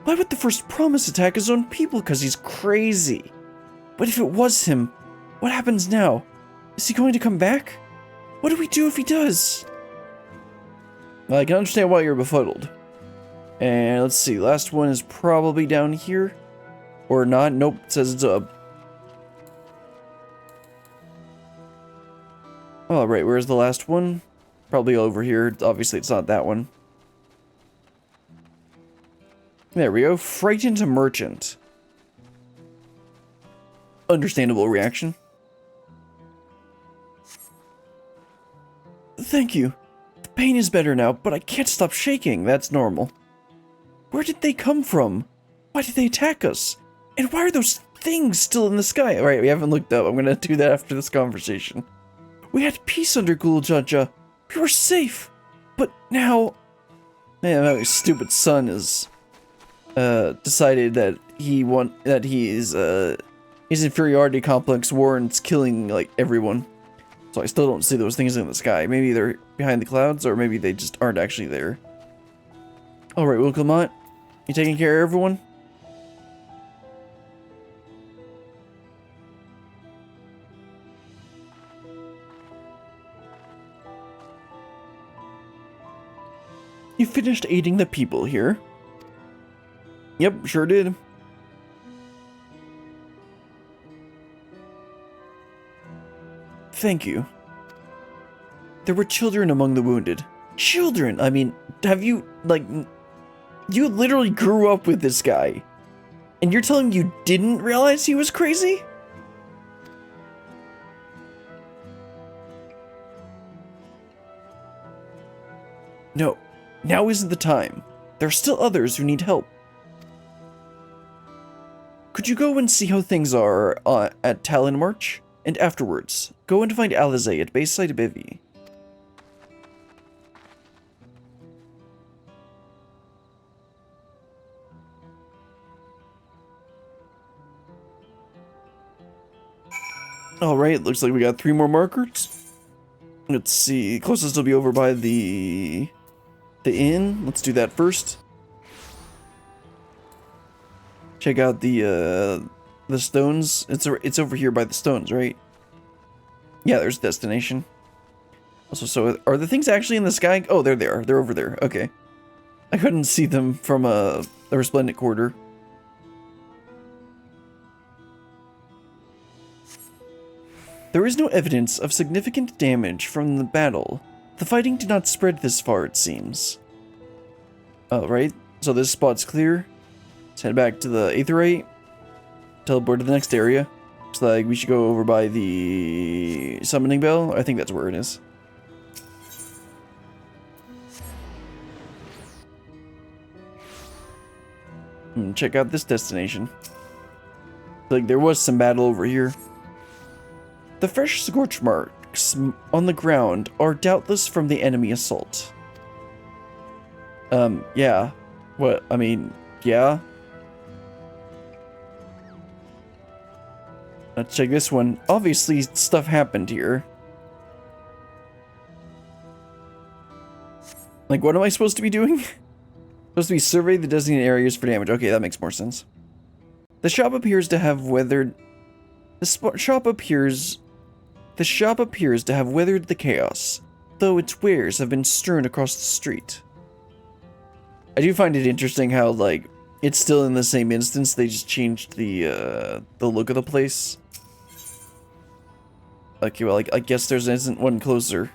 Why would the first promise attack his own people? Because he's crazy. But if it was him, what happens now? Is he going to come back? What do we do if he does? Well, I can understand why you're befuddled. And let's see, last one is probably down here. Or not. Nope, it says it's up. Alright, where's the last one? Probably over here. Obviously, it's not that one. There we go. Frightened merchant. Understandable reaction. Thank you. The pain is better now, but I can't stop shaking. That's normal. Where did they come from? Why did they attack us? And why are those things still in the sky? Alright, we haven't looked up. I'm gonna do that after this conversation. We had peace under Ghoul Jaja. We were safe. But now... Man, my stupid son is... decided that his inferiority complex warrants killing, like, everyone. So I still don't see those things in the sky. Maybe they're behind the clouds, or maybe they just aren't actually there. Alright, Wilcomot. You taking care of everyone? You finished aiding the people here? Yep, sure did. Thank you. There were children among the wounded. Children! I mean, have you, like... You literally grew up with this guy. And you're telling me you didn't realize he was crazy? No. Now isn't the time. There are still others who need help. Could you go and see how things are at Talon March? And afterwards, go and find Alizé at Bayside Bivy. Alright, looks like we got 3 more markers. Let's see, closest will be over by the inn. Let's do that first. Check out the stones. It's over here by the stones, right? Yeah, there's destination. Also, so are the things actually in the sky? Oh, there they are. They're over there. Okay. I couldn't see them from the resplendent quarter. There is no evidence of significant damage from the battle. The fighting did not spread this far, it seems. Alright, so this spot's clear. Let's head back to the Aetheryte. Teleport to the next area. Looks like we should go over by the summoning bell. I think that's where it is. Check out this destination. Like there was some battle over here. The fresh scorch marks on the ground are doubtless from the enemy assault. Yeah. What? I mean, yeah. Let's check this one. Obviously, stuff happened here. Like, what am I supposed to be doing? Supposed to be survey the designated areas for damage. Okay, that makes more sense. The shop appears to have weathered The shop appears to have weathered the chaos, though its wares have been strewn across the street. I do find it interesting how, like, it's still in the same instance, they just changed the look of the place. Okay, well, I guess there isn't one closer.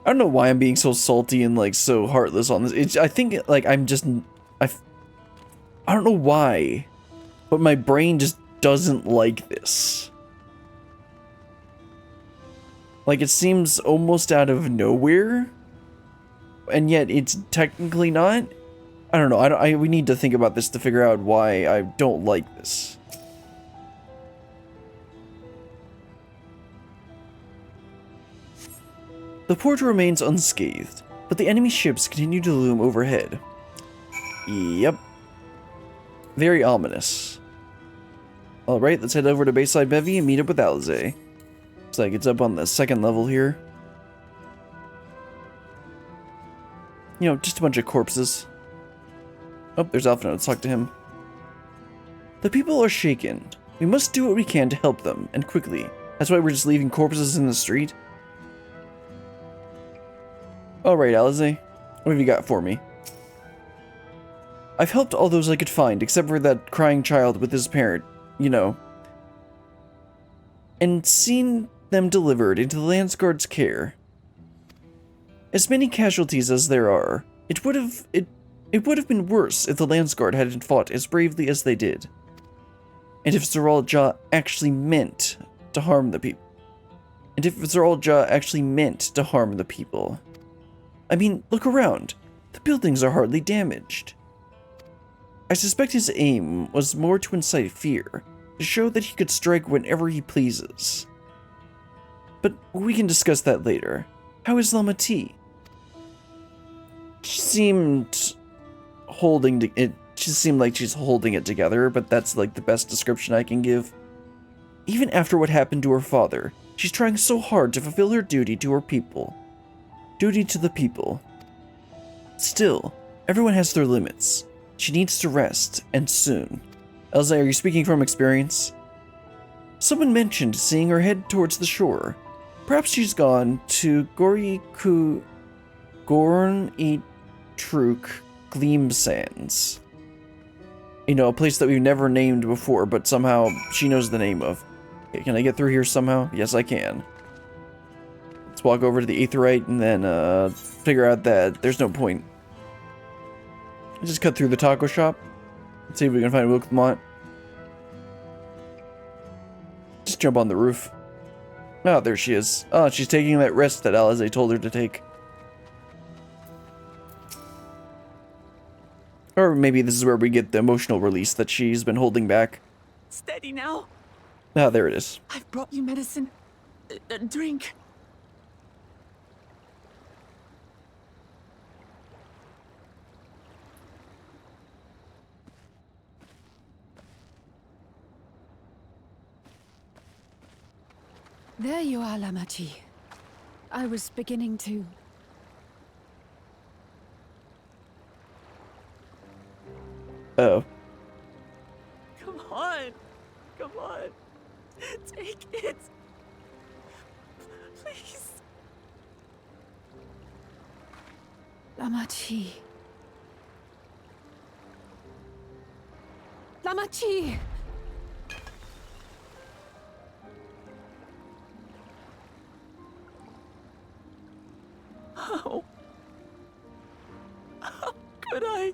I don't know why I'm being so salty and, like, so heartless on this. I think, like, I don't know why, but my brain just doesn't like this. Like, it seems almost out of nowhere, and yet it's technically not. I don't know. We need to think about this to figure out why I don't like this. The port remains unscathed, but the enemy ships continue to loom overhead. Yep. Very ominous. Alright, let's head over to Bayside Bevy and meet up with Alize. Looks like it's up on the second level here. You know, just a bunch of corpses. Oh, there's Alphino. Let's talk to him. The people are shaken. We must do what we can to help them, and quickly. That's why we're just leaving corpses in the street. Alright, Alize. What have you got for me? I've helped all those I could find, except for that crying child with his parent, you know. And seen them delivered into the Landsguard's care. As many casualties as there are, it would have been worse if the Landsguard hadn't fought as bravely as they did. And if Zoraal actually meant to harm the people. I mean, look around. The buildings are hardly damaged. I suspect his aim was more to incite fear, to show that he could strike whenever he pleases. But we can discuss that later. How is Lamati? She seemed it just seemed like she's holding it together, but that's like the best description I can give. Even after what happened to her father, she's trying so hard to fulfill her duty to her people. Duty to the people. Still, everyone has their limits. She needs to rest, and soon. Elsa, are you speaking from experience? Someone mentioned seeing her head towards the shore. Perhaps she's gone to Gorn-i-Truk Gleam Sands. You know, a place that we've never named before, but somehow she knows the name of. Okay, can I get through here somehow? Yes, I can. Let's walk over to the Aetheryte and then figure out that there's no point. Just cut through the taco shop. Let's see if we can find Wilkmont. Just jump on the roof. Oh, there she is. Oh, she's taking that rest that Alize told her to take. Or maybe this is where we get the emotional release that she's been holding back. Steady now. Ah, there it is. I've brought you medicine. Drink. There you are, Lamati. I was beginning to... Oh. Come on. Come on. Take it. Please. Lamati. Lamati! How could I?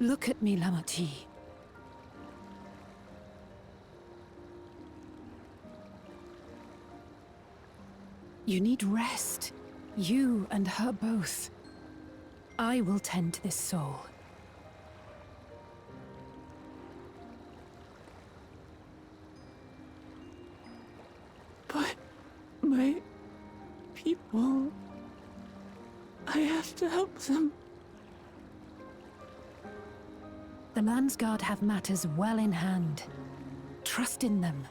Look at me, Lamati. You need rest. You and her both. I will tend to this soul. But my people, I have to help them. The Landsguard have matters well in hand. Trust in them.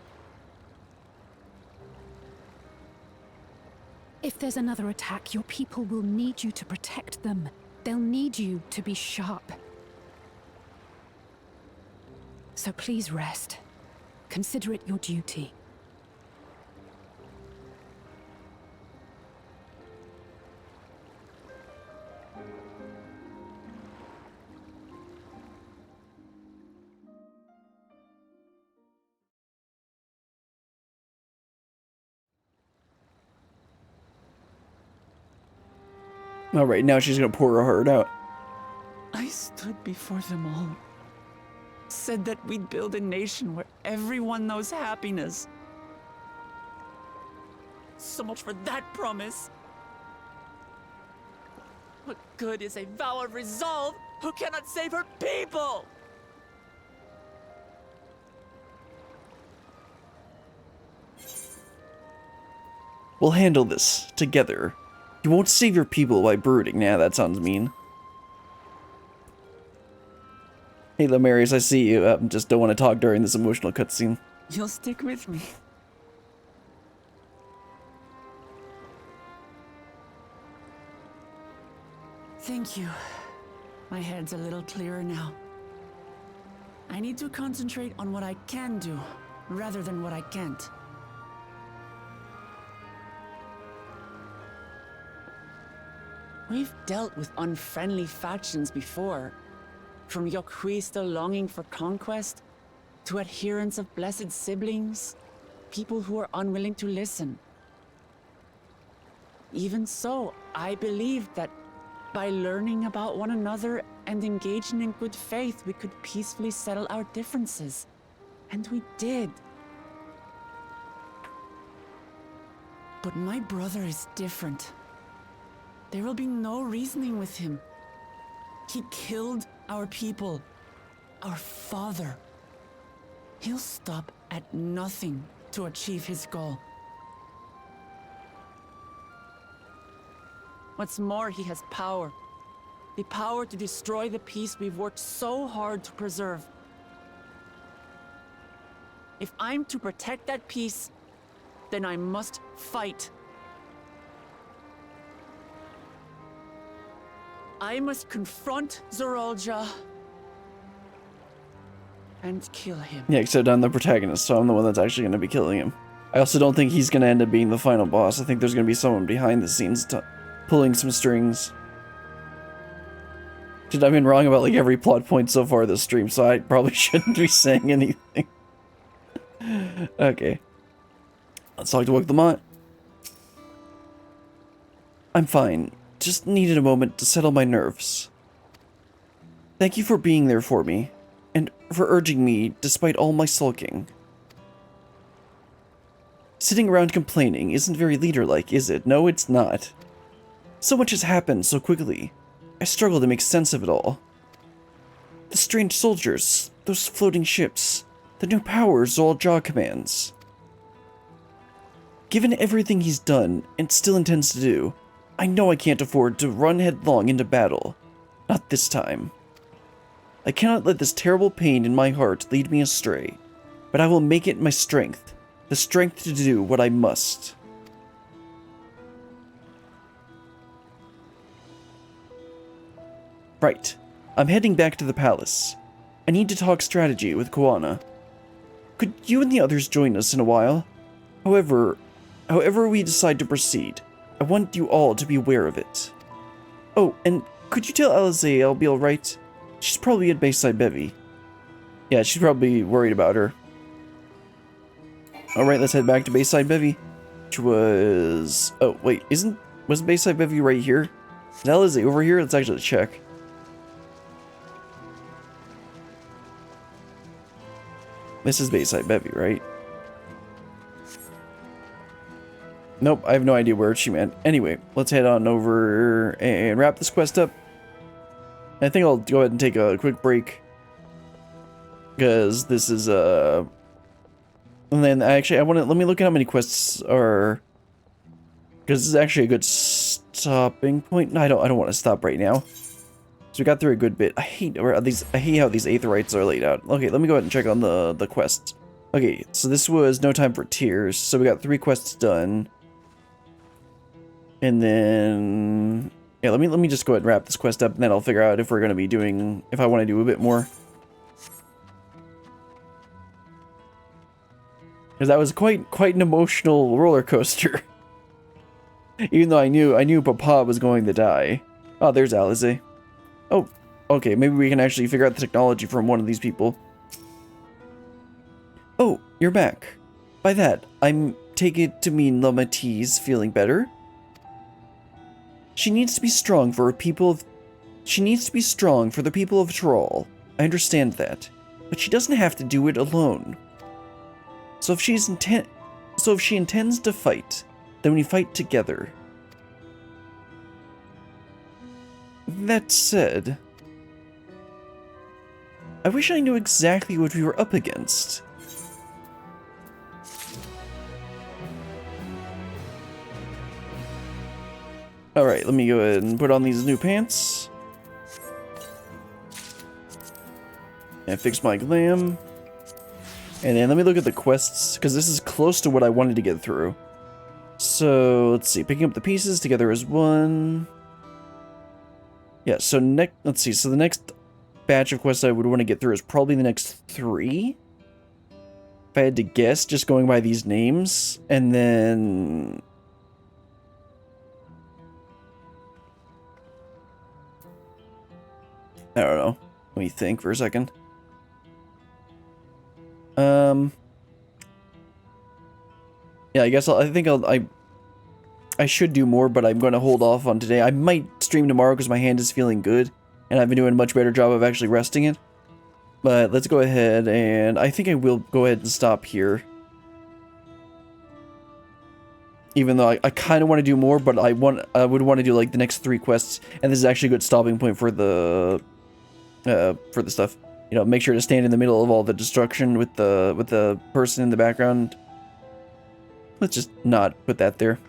If there's another attack, your people will need you to protect them. They'll need you to be sharp. So please rest. Consider it your duty. All right, now she's gonna pour her heart out. I stood before them all. Said that we'd build a nation where everyone knows happiness. So much for that promise. What good is a vow of resolve who cannot save her people? We'll handle this together. You won't save your people by brooding. Nah, that sounds mean. Hey, Lemarius, I see you. Just don't want to talk during this emotional cutscene. You'll stick with me. Thank you. My head's a little clearer now. I need to concentrate on what I can do, rather than what I can't. We've dealt with unfriendly factions before. From Yokhui still longing for conquest, to adherents of blessed siblings, people who are unwilling to listen. Even so, I believed that by learning about one another and engaging in good faith, we could peacefully settle our differences. And we did. But my brother is different. There will be no reasoning with him. He killed our people, our father. He'll stop at nothing to achieve his goal. What's more, he has power. The power to destroy the peace we've worked so hard to preserve. If I'm to protect that peace, then I must fight. I must confront Zorolja and kill him. Yeah, except I'm the protagonist, so I'm the one that's actually going to be killing him. I also don't think he's going to end up being the final boss. I think there's going to be someone behind the scenes pulling some strings. Dude, I've been wrong about like every plot point so far this stream, so I probably shouldn't be saying anything. Okay. Let's talk to Wuklamont. I'm fine. Just needed a moment to settle my nerves. Thank you for being there for me, and for urging me despite all my sulking. Sitting around complaining isn't very leader-like, is it? No, it's not. So much has happened so quickly. I struggle to make sense of it all. The strange soldiers, those floating ships, the new powers Zorolja commands. Given everything he's done, and still intends to do, I know I can't afford to run headlong into battle. Not this time. I cannot let this terrible pain in my heart lead me astray, but I will make it my strength, the strength to do what I must. Right. I'm heading back to the palace. I need to talk strategy with Koana. Could you and the others join us in a while? However we decide to proceed, I want you all to be aware of it. Oh, and could you tell Alizé I'll be alright? She's probably at Bayside Bevy. Yeah, she's probably worried about her. Alright, let's head back to Bayside Bevy. Which was... Oh, wait, was Bayside Bevy right here? Is Alizé over here? Let's actually check. This is Bayside Bevy, right? Nope, I have no idea where she meant. Anyway, let's head on over and wrap this quest up. I think I'll go ahead and take a quick break, because this is and then actually let me look at how many quests are, because this is actually a good stopping point. No, I don't want to stop right now. So we got through a good bit. I hate how these aetherites are laid out. Okay, let me go ahead and check on the quests. Okay, so this was No Time for Tears. So we got 3 quests done. And then, yeah, let me just go ahead and wrap this quest up, and then I'll figure out if we're gonna be doing, if I want to do a bit more. Because that was quite an emotional roller coaster. Even though I knew Papa was going to die. Oh, there's Alize. Oh, okay, maybe we can actually figure out the technology from one of these people. Oh, you're back. By that, take it to mean Lomatee's feeling better. She needs to be strong for the people of Troll. I understand that. But she doesn't have to do it alone. So if she intends to fight, then we fight together. That said, I wish I knew exactly what we were up against. Alright, let me go ahead and put on these new pants. And fix my glam. And then let me look at the quests, because this is close to what I wanted to get through. So, let's see. Picking up the pieces together as one. Yeah, so let's see. So the next batch of quests I would want to get through is probably the next 3. If I had to guess, just going by these names. And then... I don't know. Let me think for a second. Yeah, I guess I should do more, but I'm going to hold off on today. I might stream tomorrow because my hand is feeling good, and I've been doing a much better job of actually resting it. But let's go ahead, and I think I will go ahead and stop here. Even though I kind of want to do more, but I would want to do like the next 3 quests, and this is actually a good stopping point for the stuff. You know, make sure to stand in the middle of all the destruction with the person in the background. Let's just not put that there.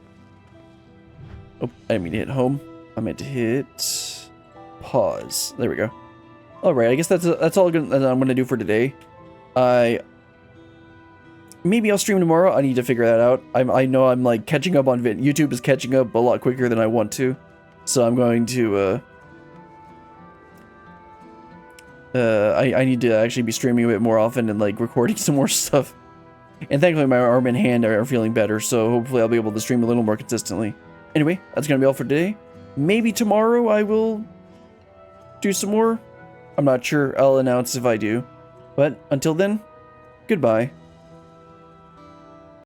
Oh, I didn't mean to hit home. I meant to hit pause. There we go. All right, I guess that's all that I'm gonna do for today. Maybe I'll stream tomorrow. I need to figure that out. I know I'm like catching up on YouTube is catching up a lot quicker than I want to, so I'm going to I need to actually be streaming a bit more often and like recording some more stuff. And thankfully my arm and hand are feeling better, so hopefully I'll be able to stream a little more consistently. Anyway, that's gonna be all for today. Maybe tomorrow I will do some more. I'm not sure. I'll announce if I do. But until then, goodbye.